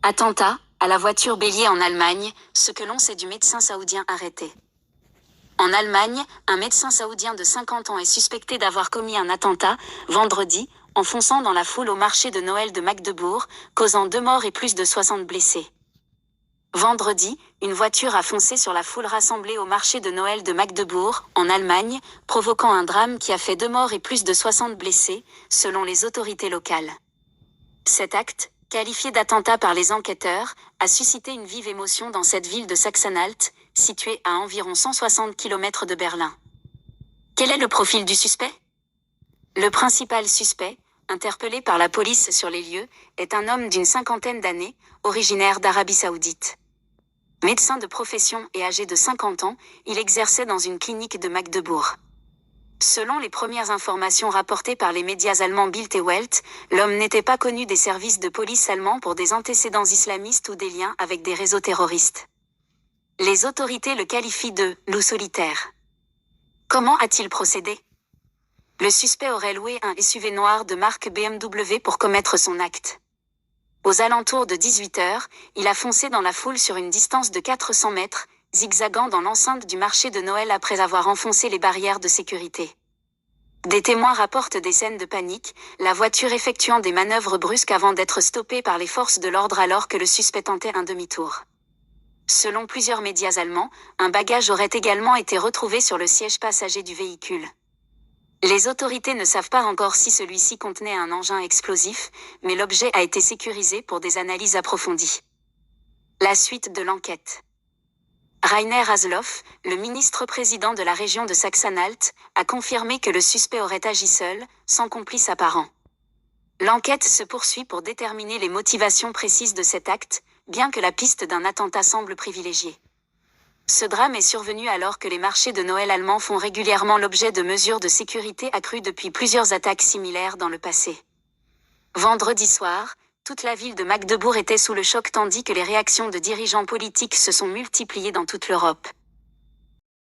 Attentat à la voiture bélier en Allemagne, ce que l'on sait du médecin saoudien arrêté. En Allemagne, un médecin saoudien de 50 ans est suspecté d'avoir commis un attentat, vendredi, en fonçant dans la foule au marché de Noël de Magdebourg, causant 2 morts et plus de 60 blessés. Vendredi, une voiture a foncé sur la foule rassemblée au marché de Noël de Magdebourg, en Allemagne, provoquant un drame qui a fait 2 morts et plus de 60 blessés, selon les autorités locales. Cet acte, qualifié d'attentat par les enquêteurs, a suscité une vive émotion dans cette ville de Sachsen-Anhalt, située à environ 160 km de Berlin. Quel est le profil du suspect? Le principal suspect, interpellé par la police sur les lieux, est un homme d'une 50aine d'années, originaire d'Arabie Saoudite. Médecin de profession et âgé de 50 ans, il exerçait dans une clinique de Magdebourg. Selon les premières informations rapportées par les médias allemands Bild et Welt, l'homme n'était pas connu des services de police allemands pour des antécédents islamistes ou des liens avec des réseaux terroristes. Les autorités le qualifient de « loup solitaire ». Comment a-t-il procédé? Le suspect aurait loué un SUV noir de marque BMW pour commettre son acte. Aux alentours de 18h, il a foncé dans la foule sur une distance de 400 mètres, zigzagant dans l'enceinte du marché de Noël après avoir enfoncé les barrières de sécurité. Des témoins rapportent des scènes de panique, la voiture effectuant des manœuvres brusques avant d'être stoppée par les forces de l'ordre alors que le suspect tentait un demi-tour. Selon plusieurs médias allemands, un bagage aurait également été retrouvé sur le siège passager du véhicule. Les autorités ne savent pas encore si celui-ci contenait un engin explosif, mais l'objet a été sécurisé pour des analyses approfondies. La suite de l'enquête. Rainer Haseloff, le ministre-président de la région de Sachsen-Anhalt, a confirmé que le suspect aurait agi seul, sans complice apparent. L'enquête se poursuit pour déterminer les motivations précises de cet acte, bien que la piste d'un attentat semble privilégiée. Ce drame est survenu alors que les marchés de Noël allemands font régulièrement l'objet de mesures de sécurité accrues depuis plusieurs attaques similaires dans le passé. Vendredi soir, toute la ville de Magdebourg était sous le choc tandis que les réactions de dirigeants politiques se sont multipliées dans toute l'Europe.